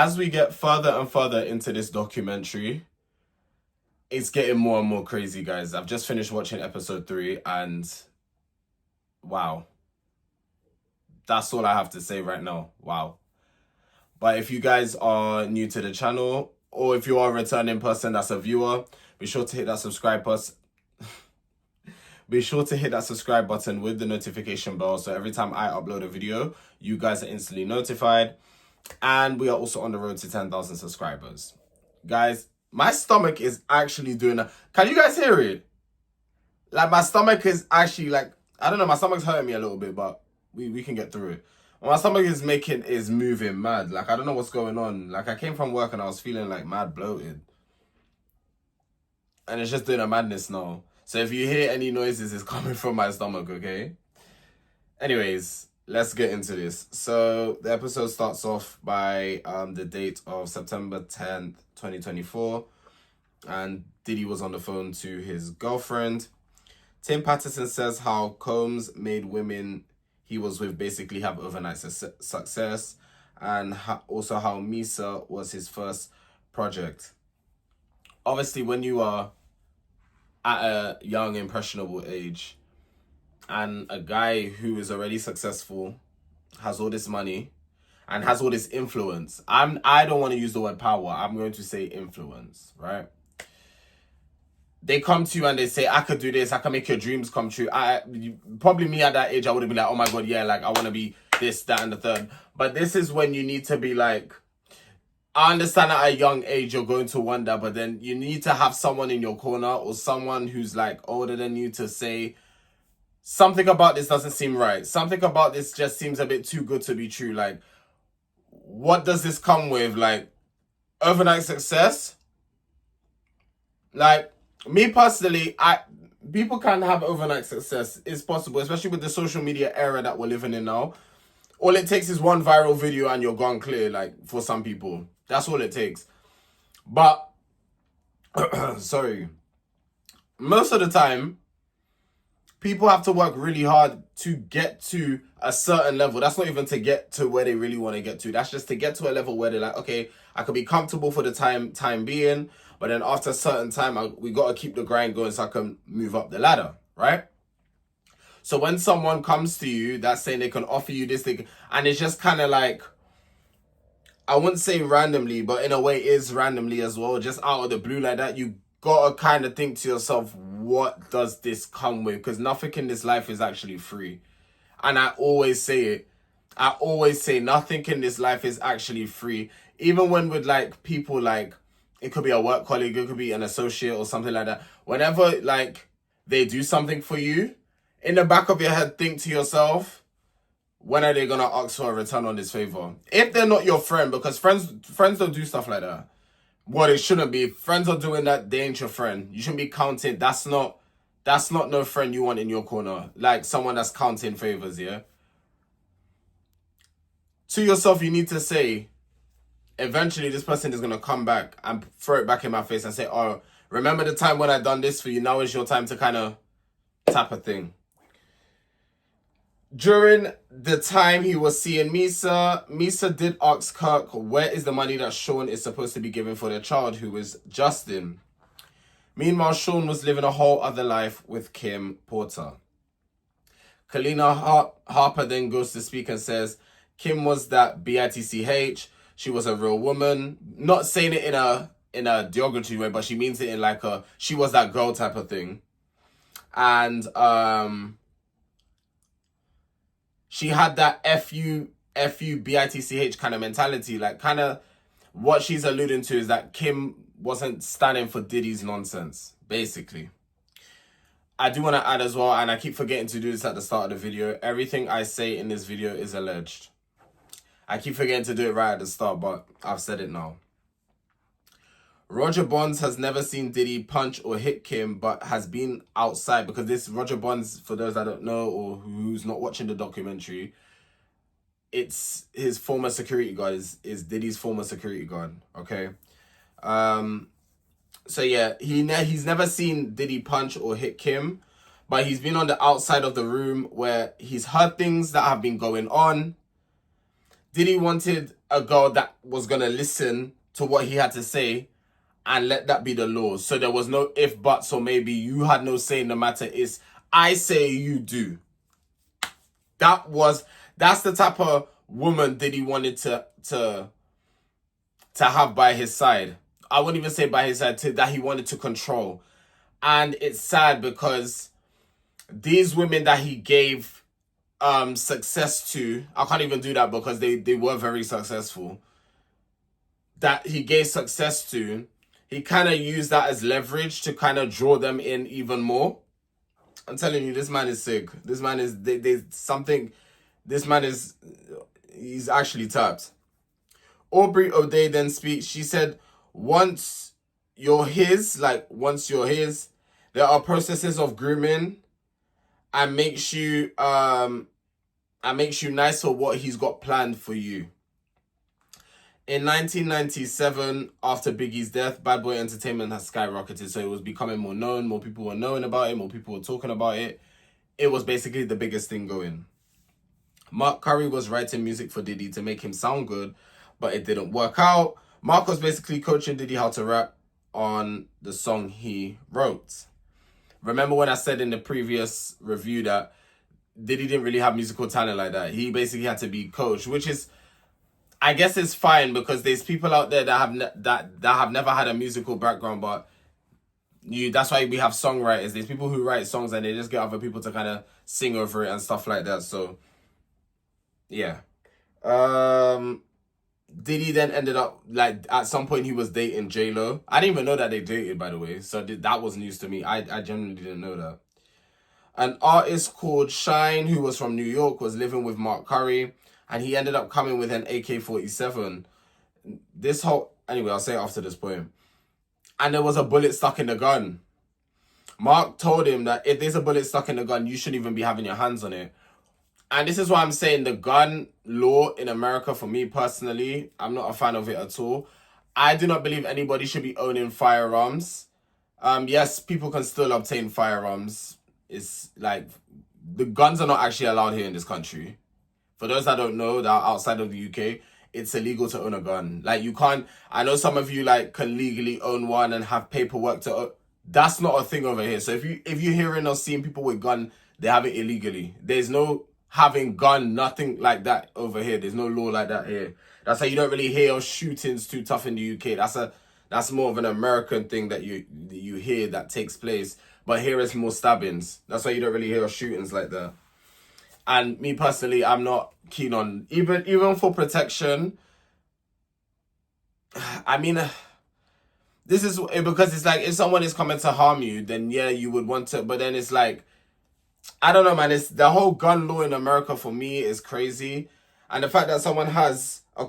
As we get further and further into this documentary, it's getting more and more crazy, guys. I've just finished watching episode 3 and wow. That's all I have to say right now. Wow. But if you guys are new to the channel, or if you are a returning person that's a viewer, be sure to hit that subscribe button. Be sure to hit that subscribe button with the notification bell, so every time I upload a video, you guys are instantly notified. And we are also on the road to 10,000 subscribers. Guys, my stomach is actually doing a... Can you guys hear it? Like, my stomach is actually like... I don't know, my stomach's hurting me a little bit, but we can get through it. My stomach is moving mad. Like, I don't know what's going on. Like, I came from work and I was feeling like mad bloated. And it's just doing a madness now. So if you hear any noises, it's coming from my stomach, okay? Anyways, let's get into this. So the episode starts off by the date of September 10th, 2024. And Diddy was on the phone to his girlfriend. Tim Patterson says how Combs made women he was with basically have overnight success, and also how Misa was his first project. Obviously, when you are at a young, impressionable age, and a guy who is already successful, has all this money, and has all this influence. I don't want to use the word power. I'm going to say influence, right? They come to you and they say, I could do this. I can make your dreams come true. Probably me at that age, I would have been like, oh my God, yeah, like I want to be this, that, and the third. But this is when you need to be like, I understand at a young age you're going to wonder, but then you need to have someone in your corner or someone who's like older than you to say, something about this doesn't seem right. Something about this just seems a bit too good to be true. Like, what does this come with? Like, overnight success? Like, me personally, people can have overnight success. It's possible, especially with the social media era that we're living in now. All it takes is one viral video and you're gone clear, like, for some people. That's all it takes. But, sorry. Most of the time, people have to work really hard to get to a certain level. That's not even to get to where they really want to get to. That's just to get to a level where they're like, okay, I could be comfortable for the time being, but then after a certain time, we got to keep the grind going so I can move up the ladder, right? So when someone comes to you that's saying they can offer you this thing, and it's just kind of like, I wouldn't say randomly, but in a way is randomly as well, just out of the blue like that, you got to kind of think to yourself, what does this come with? Because nothing in this life is actually free. And I always say it. I always say nothing in this life is actually free. Even when with like people like, it could be a work colleague, it could be an associate or something like that. Whenever like they do something for you, in the back of your head, think to yourself, when are they going to ask for a return on this favor? If they're not your friend, because friends don't do stuff like that. Well, it shouldn't be. If friends are doing that, they ain't your friend. You shouldn't be counting. That's not no friend you want in your corner. Like someone that's counting favors, yeah? To yourself, you need to say, eventually this person is going to come back and throw it back in my face and say, oh, remember the time when I done this for you? Now is your time to kind of tap a thing. During the time he was seeing Misa did ask Kirk, where is the money that Sean is supposed to be giving for their child, who is Justin? Meanwhile, Sean was living a whole other life with Kim Porter. Kalina Harper then goes to speak and says, Kim was that bitch. She was a real woman. Not saying it in a derogatory way, but she means it in like a, she was that girl type of thing. And she had that F-U bitch kind of mentality. Like kind of what she's alluding to is that Kim wasn't standing for Diddy's nonsense, basically. I do want to add as well, and I keep forgetting to do this at the start of the video, everything I say in this video is alleged. I keep forgetting to do it right at the start, but I've said it now. Roger Bonds has never seen Diddy punch or hit Kim, but has been outside, because this Roger Bonds, for those that don't know or who's not watching the documentary, it's his former security guard, is Diddy's former security guard, okay? So yeah, he's never seen Diddy punch or hit Kim, but he's been on the outside of the room where he's heard things that have been going on. Diddy wanted a girl that was going to listen to what he had to say and let that be the law. So there was no if, buts, or maybe. You had no say in the matter. It's I say, you do. That's the type of woman that he wanted to have by his side. I wouldn't even say by his side, that he wanted to control. And it's sad because these women that he gave success to, I can't even do that because they were very successful, that he gave success to, he kind of used that as leverage to kind of draw them in even more. I'm telling you, this man is sick. This man is, there's something, this man is, he's actually tapped. Aubrey O'Day then speaks. She said, once you're his, there are processes of grooming and makes you nice for what he's got planned for you. In 1997, after Biggie's death, Bad Boy Entertainment has skyrocketed. So it was becoming more known. More people were knowing about it. More people were talking about it. It was basically the biggest thing going. Mark Curry was writing music for Diddy to make him sound good, but it didn't work out. Mark was basically coaching Diddy how to rap on the song he wrote. Remember when I said in the previous review that Diddy didn't really have musical talent like that? He basically had to be coached, which is, I guess, it's fine because there's people out there that have never had a musical background, but that's why we have songwriters. There's people who write songs and they just get other people to kind of sing over it and stuff like that. So yeah. Diddy then ended up, at some point he was dating J-Lo. I didn't even know that they dated, by the way. So that was news to me. I genuinely didn't know that. An artist called Shyne, who was from New York, was living with Mark Curry. And he ended up coming with an AK-47. Anyway, I'll say it after this point. And there was a bullet stuck in the gun. Mark told him that if there's a bullet stuck in the gun, you shouldn't even be having your hands on it. And this is why I'm saying the gun law in America, for me personally, I'm not a fan of it at all. I do not believe anybody should be owning firearms. Yes, people can still obtain firearms. It's like, the guns are not actually allowed here in this country. For those that don't know, that are outside of the UK, it's illegal to own a gun. Like, you can't, I know some of you can legally own one and have paperwork to own. That's not a thing over here. So if you're hearing or seeing people with gun, they have it illegally. There's no having gun, nothing like that over here. There's no law like that here. That's why you don't really hear of shootings too tough in the UK. That's more of an American thing that you hear that takes place. But here it's more stabbings. That's why you don't really hear of shootings like that. And me personally, I'm not keen on, even for protection. I mean, this is because it's like, if someone is coming to harm you, then yeah, you would want to. But then it's like, I don't know, man. It's the whole gun law in America for me is crazy. And the fact that someone has a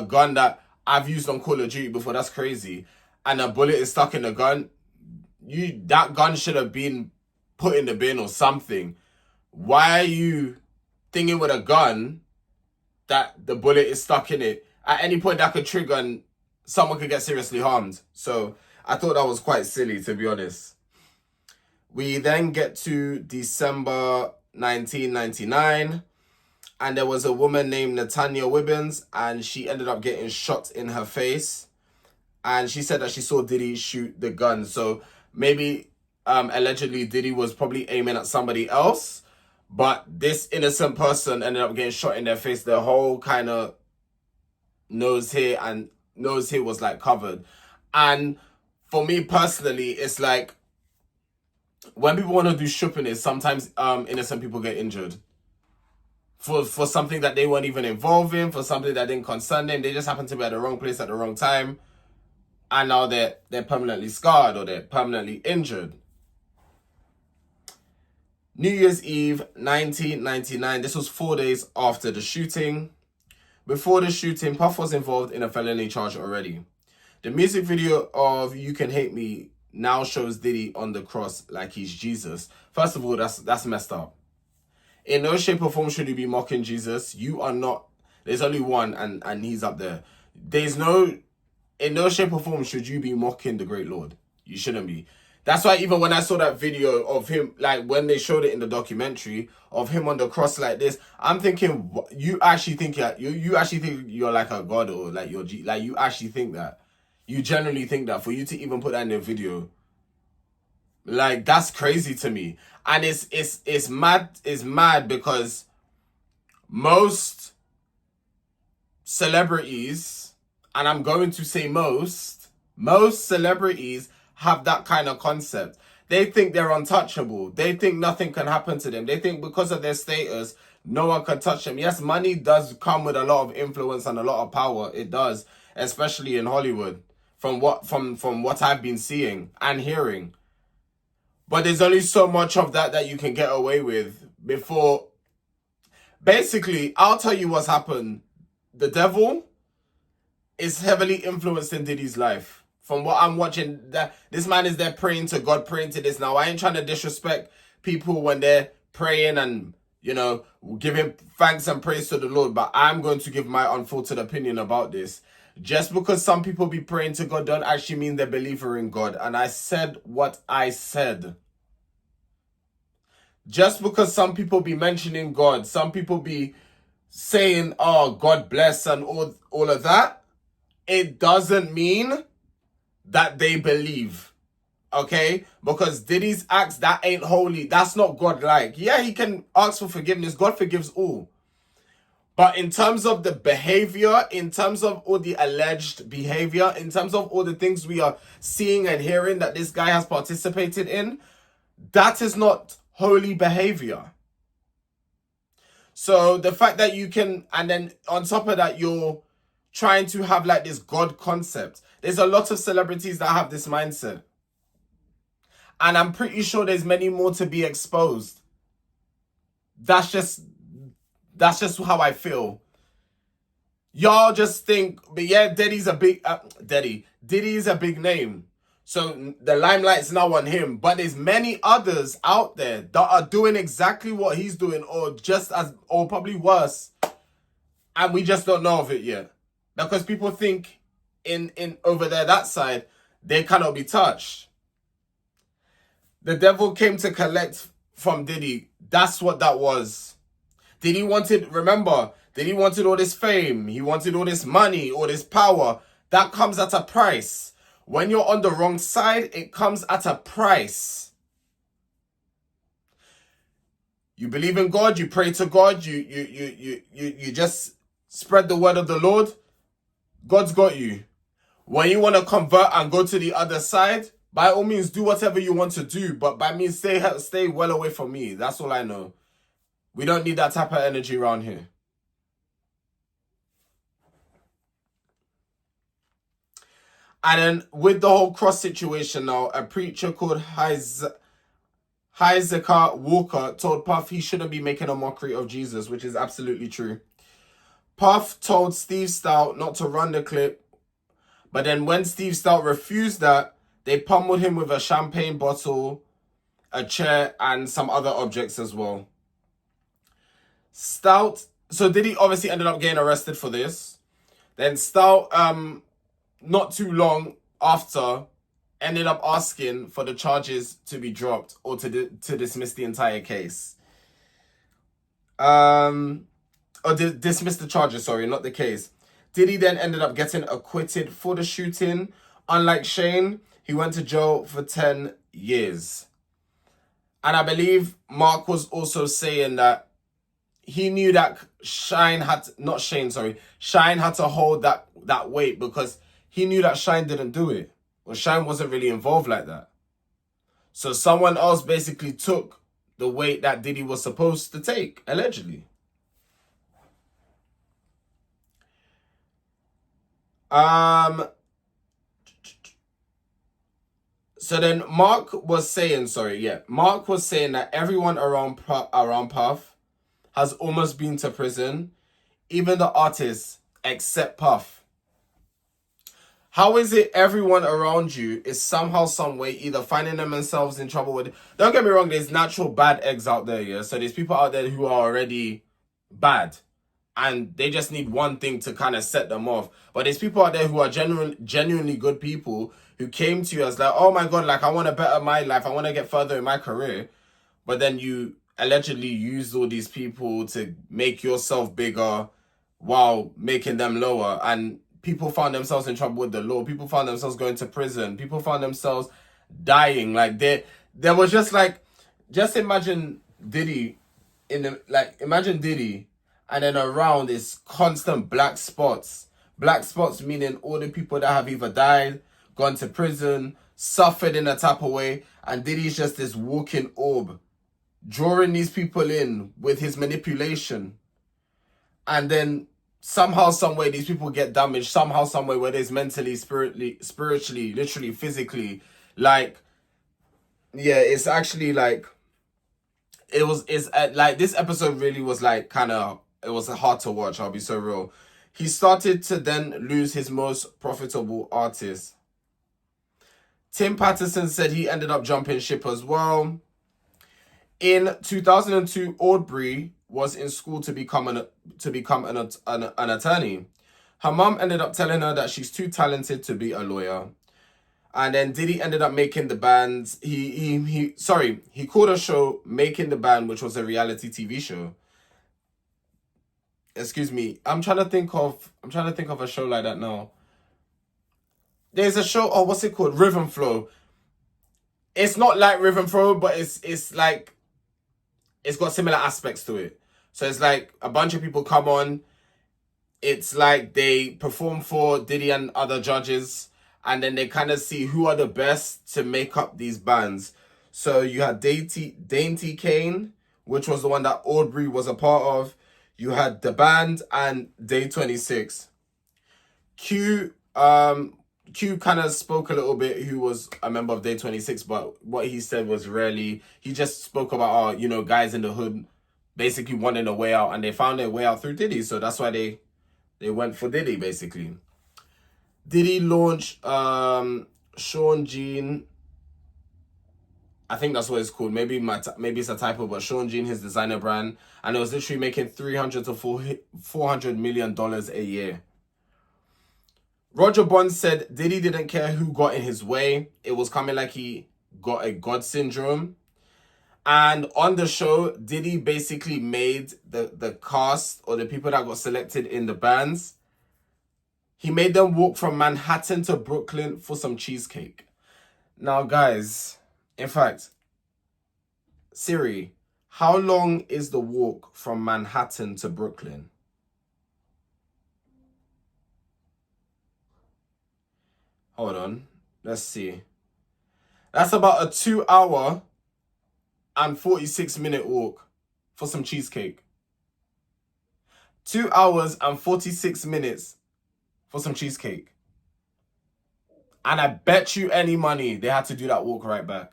gun that I've used on Call of Duty before, that's crazy. And a bullet is stuck in the gun. That gun should have been put in the bin or something. Why are you thinking with a gun that the bullet is stuck in it? At any point that could trigger and someone could get seriously harmed. So I thought that was quite silly, to be honest. We then get to December 1999. And there was a woman named Natanya Wibbins. And she ended up getting shot in her face. And she said that she saw Diddy shoot the gun. So maybe allegedly Diddy was probably aiming at somebody else. But this innocent person ended up getting shot in their face. Their whole kind of nose here was covered. And for me personally, it's like, when people want to do shopping, sometimes innocent people get injured. For something that they weren't even involved in, for something that didn't concern them. They just happened to be at the wrong place at the wrong time. And now they're permanently scarred or they're permanently injured. New Year's Eve, 1999. This was 4 days after the shooting. Before the shooting, Puff was involved in a felony charge already. The music video of You Can Hate Me now shows Diddy on the cross like he's Jesus. First of all, that's messed up. In no shape or form should you be mocking Jesus. You are not. There's only one and he's up there. In no shape or form should you be mocking the great Lord. You shouldn't be. That's why even when I saw that video of him, like when they showed it in the documentary of him on the cross like this, I'm thinking, you actually think you actually think you're like a god, or like like you actually think that, you generally think that, for you to even put that in the video, like that's crazy to me. And it's mad because most celebrities, and I'm going to say most celebrities have that kind of concept. They think they're untouchable. They think nothing can happen to them. They think because of their status, no one can touch them. Yes, money does come with a lot of influence and a lot of power. It does, especially in Hollywood, from what I've been seeing and hearing. But there's only so much of that you can get away with before. Basically, I'll tell you what's happened. The devil is heavily influenced in Diddy's life. From what I'm watching, that this man is there praying to God, praying to this. Now, I ain't trying to disrespect people when they're praying and, you know, giving thanks and praise to the Lord, but I'm going to give my unfiltered opinion about this. Just because some people be praying to God don't actually mean they're believer in God. And I said what I said. Just because some people be mentioning God, some people be saying, oh, God bless and all of that, it doesn't mean that they believe, okay? Because Diddy's acts, that ain't holy. That's not God-like. Yeah, he can ask for forgiveness. God forgives all. But in terms of the behavior, in terms of all the alleged behavior, in terms of all the things we are seeing and hearing that this guy has participated in, that is not holy behavior. So the fact that you can, and then on top of that, you're trying to have like this God concept. There's a lot of celebrities that have this mindset. And I'm pretty sure there's many more to be exposed. That's just how I feel. Y'all just think, but yeah, Diddy's a big, Diddy's a big name. So the limelight's now on him. But there's many others out there that are doing exactly what he's doing, or just as, or probably worse. And we just don't know of it yet. Because people think in over there, that side, they cannot be touched. The devil came to collect from Diddy. That's what that was. Diddy wanted all this fame. He wanted all this money, all this power. That comes at a price. When you're on the wrong side, it comes at a price. You believe in God, you pray to God, you just spread the word of the Lord. God's got you. When you want to convert and go to the other side, by all means, do whatever you want to do. But by means, stay well away from me. That's all I know. We don't need that type of energy around here. And then with the whole cross situation now, a preacher called Hezekiah Walker told Puff he shouldn't be making a mockery of Jesus, which is absolutely true. Puff told Steve Stout not to run the clip, but then when Steve Stout refused that, they pummeled him with a champagne bottle, a chair, and some other objects as well. Stout, so Diddy obviously ended up getting arrested for this. Then Stout, not too long after, ended up asking for the charges to be dropped or to dismiss the entire case. Dismiss the charges, sorry, not the case. Diddy then ended up getting acquitted for the shooting. Unlike Shyne, he went to jail for 10 years. And I believe Mark was also saying that he knew that Shyne had to hold that weight because he knew that Shyne didn't do it. Well, Shyne wasn't really involved like that. So someone else basically took the weight that Diddy was supposed to take, allegedly. So then Mark was saying that everyone around Puff has almost been to prison, even the artists except Puff. How is it everyone around you is somehow, some way, either finding themselves in trouble with... Don't get me wrong, there's natural bad eggs out there, yeah? So there's people out there who are already bad. and they just need one thing to kind of set them off. But there's people out there who are genuinely good people who came to you as like, oh my God, like I want to better my life. I want to get further in my career. But then you allegedly use all these people to make yourself bigger while making them lower. And people found themselves in trouble with the law. People found themselves going to prison. People found themselves dying. Like there was just like, just imagine Diddy imagine Diddy, and then around is constant black spots. Black spots meaning all the people that have either died, gone to prison, suffered in a type of way, and Diddy's just this walking orb, drawing these people in with his manipulation. And then somehow, some way, these people get damaged. Somehow, some way, whether it's mentally, spiritually, literally, physically. Like, yeah, it's actually like, like this episode really was like kind of, it was hard to watch, I'll be so real. He started to then lose his most profitable artist. Tim Patterson said he ended up jumping ship as well. In 2002, Aubrey was in school to become an attorney. Her mum ended up telling her that she's too talented to be a lawyer. And then Diddy ended up making the band. He called a show Making the Band, which was a reality TV show. Excuse me. I'm trying to think of a show like that now. There's a show, what's it called? Rhythm Flow. It's not like Rhythm Flow, but it's like, it's got similar aspects to it. So it's like a bunch of people come on. It's like they perform for Diddy and other judges, and then they kind of see who are the best to make up these bands. So you had Danity Kane, which was the one that Aubrey was a part of. You had the band and Day 26. Q kind of spoke a little bit, who was a member of Day 26, but what he said was really, he just spoke about, guys in the hood basically wanting a way out, and they found their way out through Diddy. So that's why they went for Diddy, basically. Diddy launched Sean Jean. I think that's what it's called. Maybe it's a typo, but Sean Jean, his designer brand, and it was literally making $300 to $400 million a year. Roger Bond said Diddy didn't care who got in his way. It was coming like he got a God syndrome. And on the show, Diddy basically made the cast, or the people that got selected in the bands, he made them walk from Manhattan to Brooklyn for some cheesecake. Now, guys, in fact, Siri, how long is the walk from Manhattan to Brooklyn? Hold on. Let's see. That's about a 2-hour and 46-minute walk for some cheesecake. 2 hours and 46 minutes for some cheesecake. And I bet you any money they had to do that walk right back.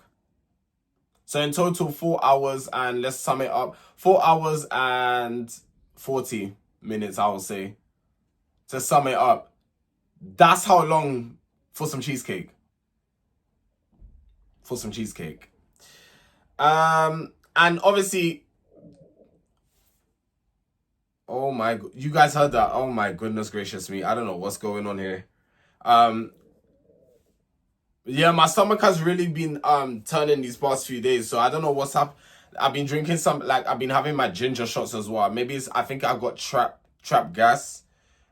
So in total, 4 hours, and let's sum it up, 4 hours and 40 minutes, I would say, to sum it up. That's how long for some cheesecake. For some cheesecake. And obviously, oh my, you guys heard that? Oh my goodness gracious me. I don't know what's going on here. Yeah, my stomach has really been turning these past few days, so I don't know what's up. I've been drinking I've been having my ginger shots as well. Maybe I think I got trap gas,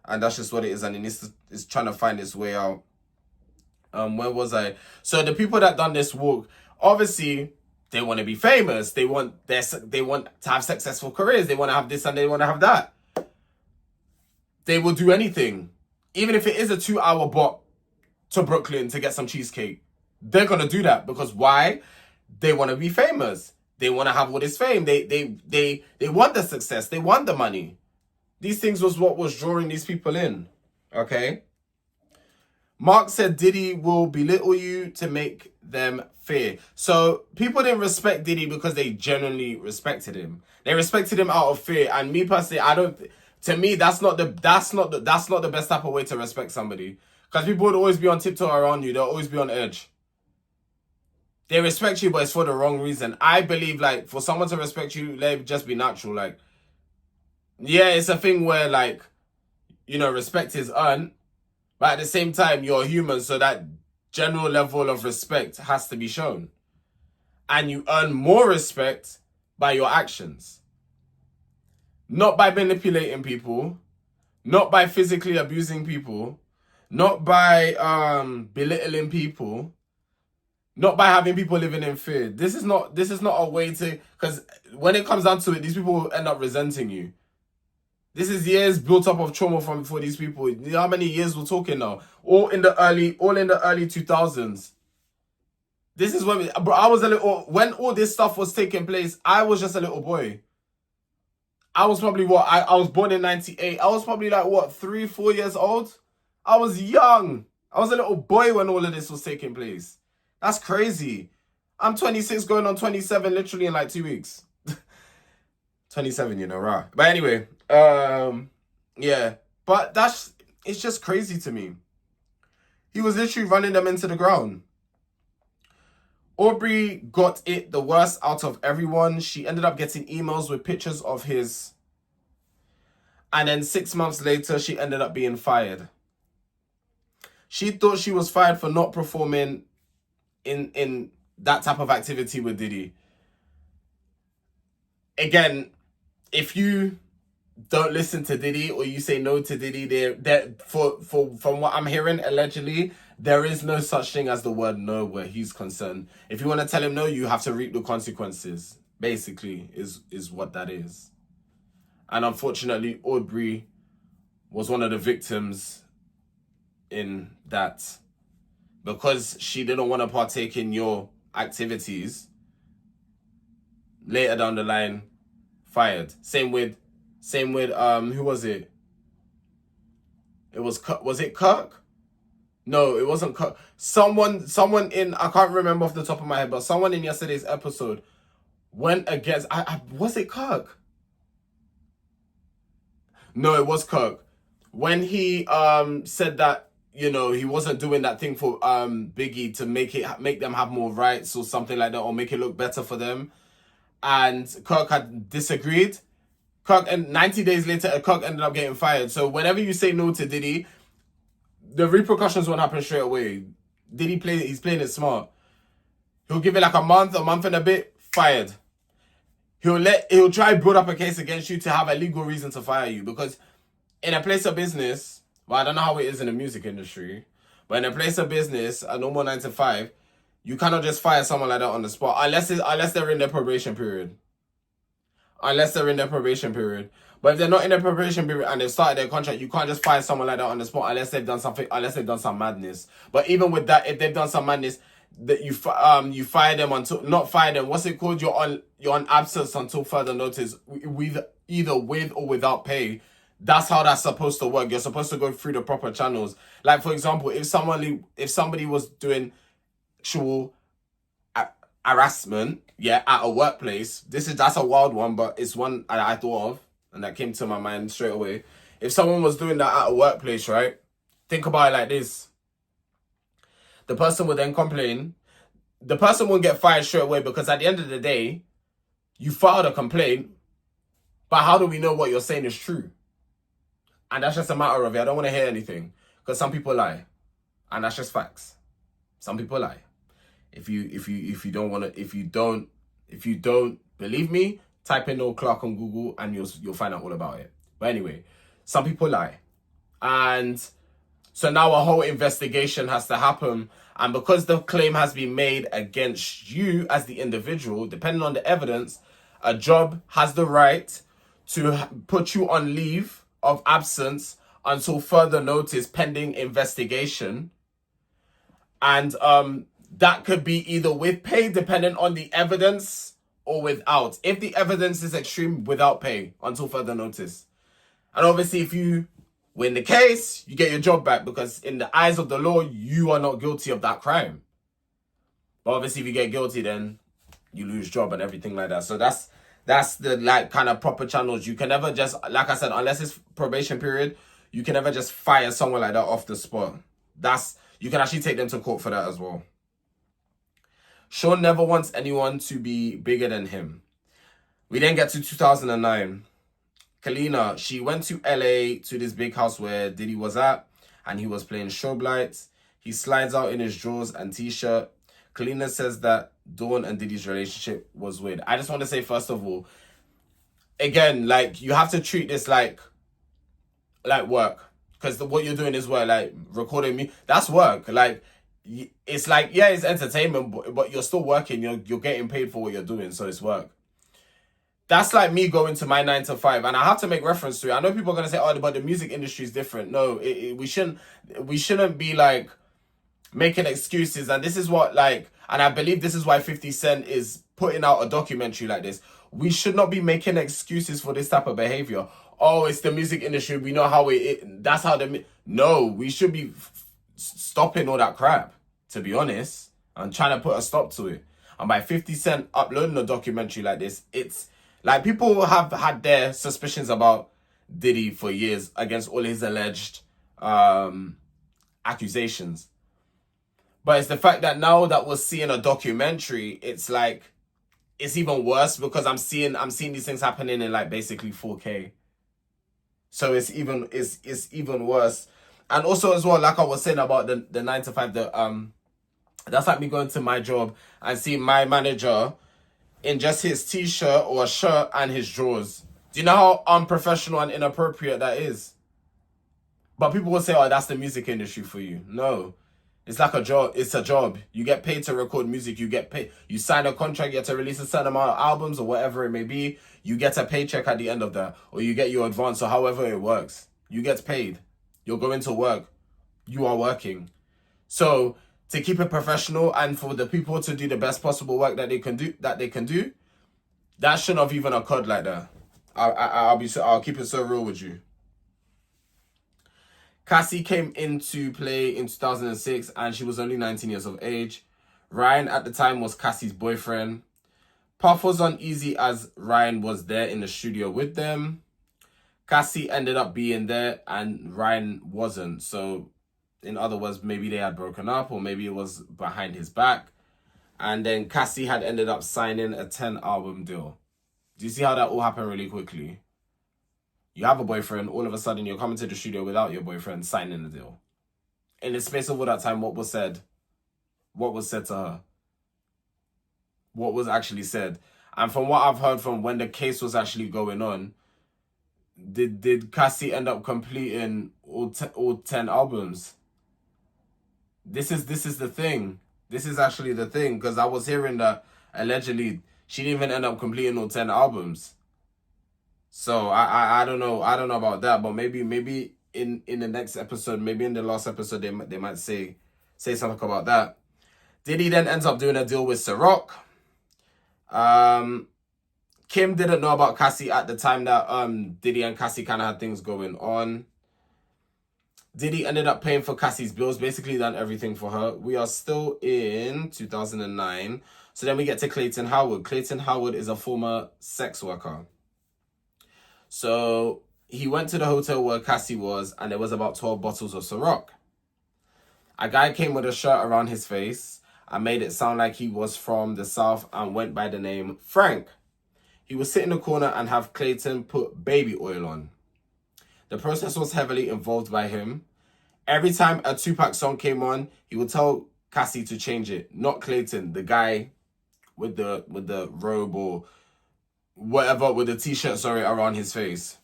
and that's just what it is, and it's trying to find its way out. Where was I? So the people that done this walk, obviously, they want to be famous. They want to have successful careers. They want to have this and they want to have that. They will do anything, even if it is a 2-hour bop to Brooklyn to get some cheesecake. They're gonna do that because why? They want to be famous. They want to have all this fame. They want the success. They want the money. These things was what was drawing these people in. Okay. Mark said Diddy will belittle you to make them fear. So people didn't respect Diddy because they genuinely respected him. They respected him out of fear. And me personally, to me, that's not the best type of way to respect somebody. Because people would always be on tiptoe around you. They'll always be on edge. They respect you, but it's for the wrong reason. I believe, like, for someone to respect you, let it just be natural. Like, yeah, it's a thing where, like, you know, respect is earned, but at the same time, you're human, so that general level of respect has to be shown. And you earn more respect by your actions. Not by manipulating people, not by physically abusing people, not by belittling people, not by having people living in fear. This is not a way to, because when it comes down to it, these people will end up resenting you. This is years built up of trauma for these people. You know how many years we're talking now? All in the early 2000s. This is when I was a little, when all this stuff was taking place, I was just a little boy. I was probably I was born in 98. I was probably like 3-4 years old. I was young. I was a little boy when all of this was taking place. That's crazy. I'm 26 going on 27 literally in like 2 weeks. 27, you know, right? But anyway, yeah. But it's just crazy to me. He was literally running them into the ground. Aubrey got it the worst out of everyone. She ended up getting emails with pictures of his. And then 6 months later, she ended up being fired. She thought she was fired for not performing in that type of activity with Diddy. Again, if you don't listen to Diddy or you say no to Diddy, from what I'm hearing, allegedly, there is no such thing as the word no where he's concerned. If you want to tell him no, you have to reap the consequences, basically, is what that is. And unfortunately, Aubrey was one of the victims in that. Because she didn't want to partake in your activities, later down the line, fired. Same with who was it? Was it Kirk? No, it wasn't Kirk. Someone in, I can't remember off the top of my head, but someone in yesterday's episode went against, was it Kirk? No, it was Kirk. When he said that, you know, he wasn't doing that thing for Biggie to make them have more rights or something like that, or make it look better for them. And Kirk had disagreed. And 90 days later, Kirk ended up getting fired. So whenever you say no to Diddy, the repercussions won't happen straight away. Diddy he's playing it smart. He'll give it like a month and a bit, fired. He'll try build up a case against you to have a legal reason to fire you. Because in a place of business, well, I don't know how it is in the music industry, but in a place of business, a normal 9 to 5, you cannot just fire someone like that on the spot unless they're in their probation period. Unless they're in their probation period. But if they're not in their probation period and they've started their contract, you can't just fire someone like that on the spot unless they've done some madness. But even with that, if they've done some madness, that you fire them until, not fire them, what's it called? You're on absence until further notice, either with or without pay. That's how that's supposed to work. You're supposed to go through the proper channels. Like, for example, if somebody was doing actual harassment, yeah, at a workplace, that's a wild one, but it's one I thought of and that came to my mind straight away. If someone was doing that at a workplace, right, think about it like this. The person would then complain. The person won't get fired straight away because at the end of the day, you filed a complaint, but how do we know what you're saying is true? And that's just a matter of it. I don't want to hear anything because some people lie, and that's just facts. Some people lie. If you don't believe me, type in Noel Clark on Google and you'll find out all about it. But anyway, some people lie, and so now a whole investigation has to happen. And because the claim has been made against you as the individual, depending on the evidence, a job has the right to put you on leave of absence until further notice pending investigation. And that could be either with pay, depending on the evidence, or without. If the evidence is extreme, without pay until further notice. And obviously, if you win the case, you get your job back because in the eyes of the law, you are not guilty of that crime. But obviously, if you get guilty, then you lose job and everything like that. So that's the like kind of proper channels. You can never just, like I said, unless it's probation period, you can never just fire someone like that off the spot. You can actually take them to court for that as well. Sean never wants anyone to be bigger than him. We then get to 2009. Kalina, she went to LA to this big house where Diddy was at, and he was playing strobe lights. He slides out in his drawers and t-shirt. Kalina says that Dawn and Diddy's relationship was weird. I just want to say, first of all, again, like, you have to treat this like work. Because what you're doing is work. Like, recording me, that's work. Like, it's like, yeah, it's entertainment, but you're still working. You're getting paid for what you're doing, so it's work. That's like me going to my 9 to 5, and I have to make reference to it. I know people are gonna say, "Oh, but the music industry is different." No, we shouldn't be like making excuses. And this is what, like, and I believe this is why 50 Cent is putting out a documentary like this. We should not be making excuses for this type of behavior. Oh, it's the music industry. We know how that's how no, we should be stopping all that crap, to be honest, and trying to put a stop to it. And by 50 Cent uploading a documentary like this, it's like, people have had their suspicions about Diddy for years against all his alleged accusations. But it's the fact that now that we're seeing a documentary, it's like, it's even worse, because I'm seeing these things happening in like basically 4K. So it's even worse. And also as well, like I was saying about the 9 to 5, that's like me going to my job and seeing my manager in just his t-shirt or a shirt and his drawers. Do you know how unprofessional and inappropriate that is? But people will say, "Oh, that's the music industry for you." No. It's like a job. It's a job. You get paid to record music. You get paid. You sign a contract. You have to release a certain amount of albums or whatever it may be. You get a paycheck at the end of that. Or you get your advance, or however it works. You get paid. You're going to work. You are working. So, to keep it professional and for the people to do the best possible work that they can do, that shouldn't have even occurred like that. I'll keep it so real with you. Cassie came into play in 2006, and she was only 19 years of age. Ryan at the time was Cassie's boyfriend. Puff was uneasy as Ryan was there in the studio with them. Cassie ended up being there and Ryan wasn't. So, in other words, maybe they had broken up, or maybe it was behind his back. And then Cassie had ended up signing a 10-album deal. Do you see how that all happened really quickly? You have a boyfriend, all of a sudden you're coming to the studio without your boyfriend, signing the deal. In the space of all that time, what was said? What was said to her? What was actually said? And from what I've heard from when the case was actually going on, did Cassie end up completing all 10 albums? This is the thing. This is actually the thing, because I was hearing that allegedly she didn't even end up completing all 10 albums. So I don't know about that, but maybe in the next episode, maybe in the last episode, they might say something about that. Diddy then ends up doing a deal with Ciroc. Kim didn't know about Cassie at the time that Diddy and Cassie kind of had things going on. Diddy ended up paying for Cassie's bills, basically done everything for her. We are still in 2009. So then we get to Clayton Howard. Clayton Howard is a former sex worker. So he went to the hotel where Cassie was, and there was about 12 bottles of Ciroc. A guy came with a shirt around his face and made it sound like he was from the South and went by the name Frank. He would sit in the corner and have Clayton put baby oil on. The process was heavily involved by him. Every time a Tupac song came on, he would tell Cassie to change it. Not Clayton, the guy with the robe or whatever, with the t-shirt, around his face.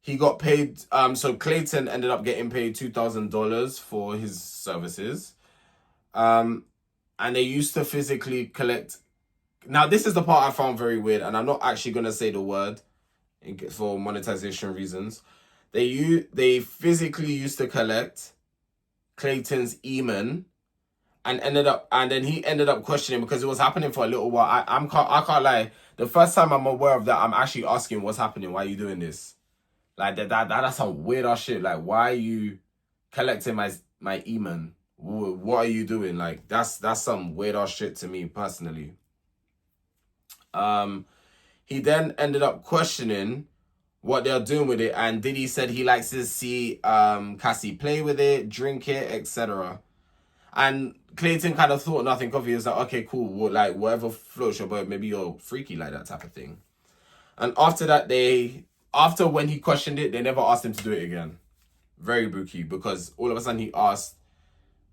He got paid, so Clayton ended up getting paid $2,000 for his services. And they used to physically collect. Now, this is the part I found very weird, and I'm not actually going to say the word for monetization reasons. They physically used to collect Clayton's emen, and then he ended up questioning, because it was happening for a little while. I can't lie. The first time I'm aware of that, I'm actually asking, what's happening? Why are you doing this? Like, that's some weird ass shit. Like, why are you collecting my emen? What are you doing? Like, that's some weird ass shit to me personally. He then ended up questioning what they're doing with it, and Diddy said he likes to see Cassie play with it, drink it, etc. And Clayton kind of thought nothing of it. He was like, okay, cool. Well, like, whatever floats your boat, maybe you're freaky like that type of thing. And after that, after when he questioned it, they never asked him to do it again. Very booky, because all of a sudden he asked,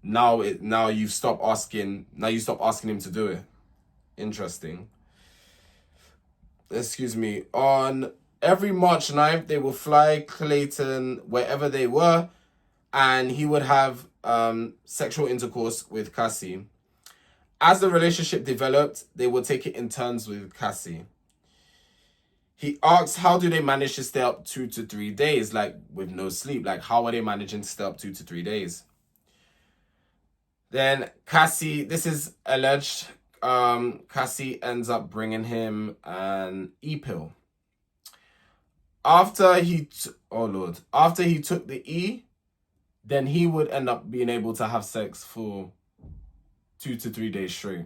now you stop asking him to do it. Interesting. Excuse me. On every March 9th, they will fly Clayton wherever they were, and he would have sexual intercourse with Cassie. As the relationship developed, they would take it in turns with Cassie. He asks, how do they manage to stay up 2 to 3 days, like with no sleep? Like, how are they managing to stay up 2 to 3 days? Then Cassie, this is alleged, Cassie ends up bringing him an E-pill. After he took the E, then he would end up being able to have sex for 2 to 3 days straight.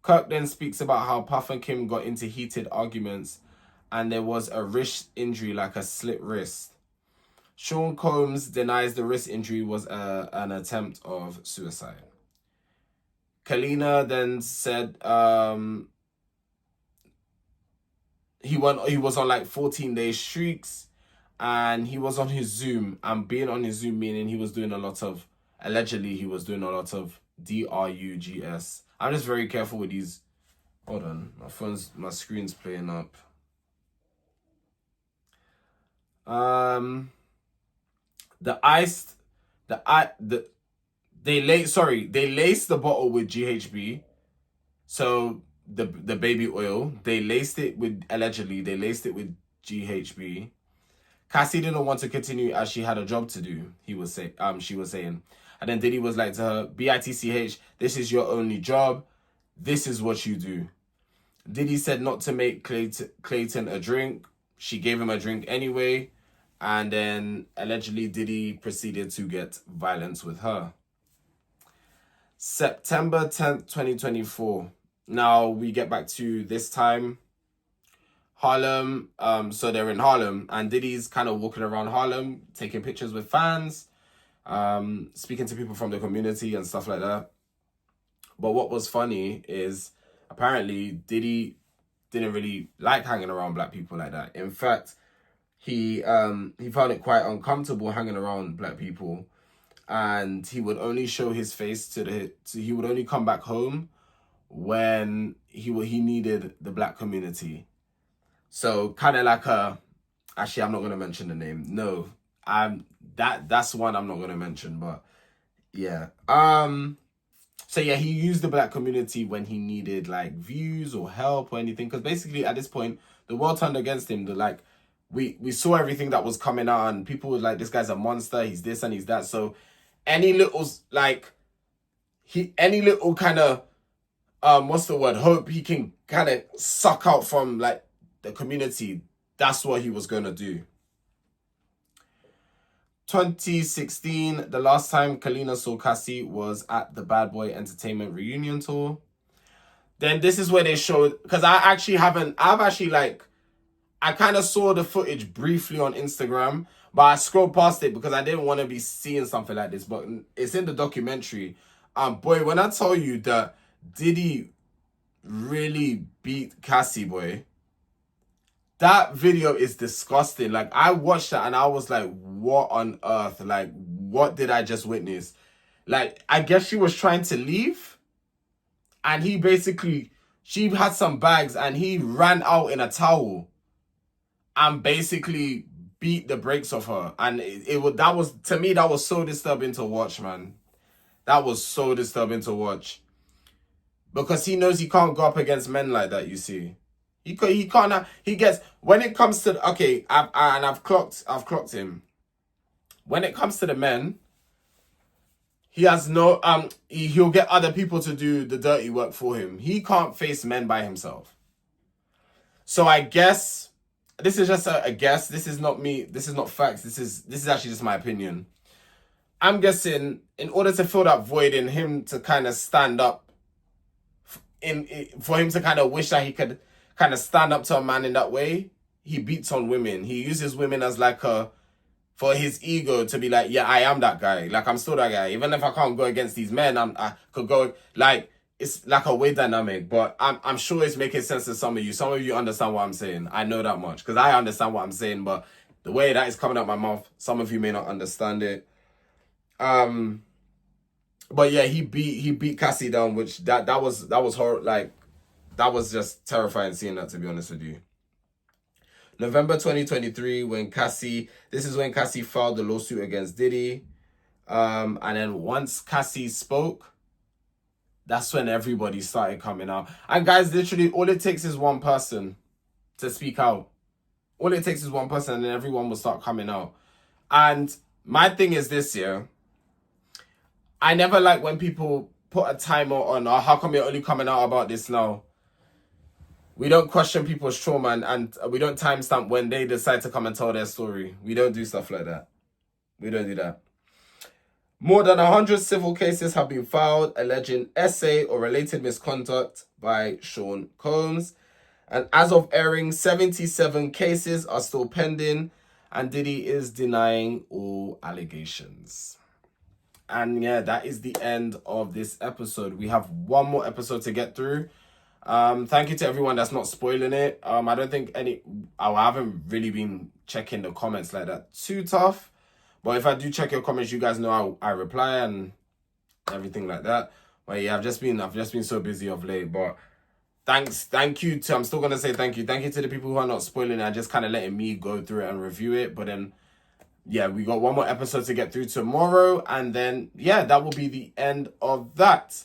Kirk then speaks about how Puff and Kim got into heated arguments and there was a wrist injury, like a slit wrist. Sean Combs denies the wrist injury was an attempt of suicide. Kalina then said he was on like 14-day streaks, and he was on his Zoom, and being on his Zoom meaning he was doing a lot of drugs. I'm just very careful with these. Hold on, my screen's playing up. They laced the bottle with GHB. So the baby oil, they laced it with GHB. Cassie didn't want to continue as she had a job to do, she was saying. And then Diddy was like to her, BITCH, this is your only job. This is what you do. Diddy said not to make Clayton a drink. She gave him a drink anyway. And then allegedly Diddy proceeded to get violence with her. September 10th, 2024. Now we get back to this time. Harlem. So they're in Harlem and Diddy's kind of walking around Harlem, taking pictures with fans, speaking to people from the community and stuff like that. But what was funny is apparently Diddy didn't really like hanging around black people like that. In fact, he found it quite uncomfortable hanging around black people, and he would only show his face he would only come back home when he needed the black community. So kind of like actually I'm not going to mention the name. No, that's one I'm not going to mention, but yeah. So yeah, he used the black community when he needed like views or help or anything, because basically at this point the world turned against him. We saw everything that was coming out and people were like, this guy's a monster, he's this and he's that. So any little kind of hope he can kind of suck out from like the community, that's what he was gonna do. 2016, the last time Kalina saw Cassie was at the Bad Boy Entertainment reunion tour. Then this is where they showed, because I kind of saw the footage briefly on Instagram, but I scrolled past it because I didn't want to be seeing something like this, but it's in the documentary. Boy, when I tell you that Diddy really beat Cassie, boy, that video is disgusting. Like, I watched that and I was like, what on earth? Like, what did I just witness? Like, I guess she was trying to leave and she had some bags and he ran out in a towel and basically beat the brakes off her. And that was so disturbing to watch, man. That was so disturbing to watch. Because he knows he can't go up against men like that, you see. He can't, he gets, when it comes to, okay, I've clocked him. When it comes to the men, he has no, he'll get other people to do the dirty work for him. He can't face men by himself. So I guess, this is just a guess. This is not me. This is not facts. This is actually just my opinion. I'm guessing in order to fill that void in him to kind of stand up, for him to kind of wish that he could kind of stand up to a man in that way, he beats on women. He uses women as like a for his ego to be like, yeah, I am that guy. Like, I'm still that guy. Even if I can't go against these men, I could go, like, it's like a weird dynamic. But I'm sure it's making sense to some of you. Some of you understand what I'm saying. I know that much. Because I understand what I'm saying. But the way that is coming out my mouth, some of you may not understand it. But yeah, he beat Cassie down, which that was horrible. Like, that was just terrifying seeing that, to be honest with you. November 2023, this is when Cassie filed the lawsuit against Diddy. And then once Cassie spoke, that's when everybody started coming out. And guys, literally, all it takes is one person to speak out. All it takes is one person, and then everyone will start coming out. And my thing is this, yeah. I never like when people put a timer on, or how come you're only coming out about this now? We don't question people's trauma, and we don't timestamp when they decide to come and tell their story. We don't do stuff like that. We don't do that. More than 100 civil cases have been filed alleging essay or related misconduct by Sean Combs. And as of airing, 77 cases are still pending, and Diddy is denying all allegations. And yeah, that is the end of this episode. We have one more episode to get through. Thank you to everyone that's not spoiling it. I don't think I haven't really been checking the comments like that too tough. But if I do check your comments, you guys know I reply and everything like that. But yeah, I've just been so busy of late. But I'm still gonna say thank you. Thank you to the people who are not spoiling it and just kind of letting me go through it and review it. But then yeah, we got one more episode to get through tomorrow, and then yeah, that will be the end of that.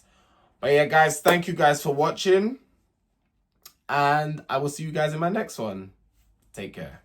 But yeah, guys, thank you guys for watching, and I will see you guys in my next one. Take care.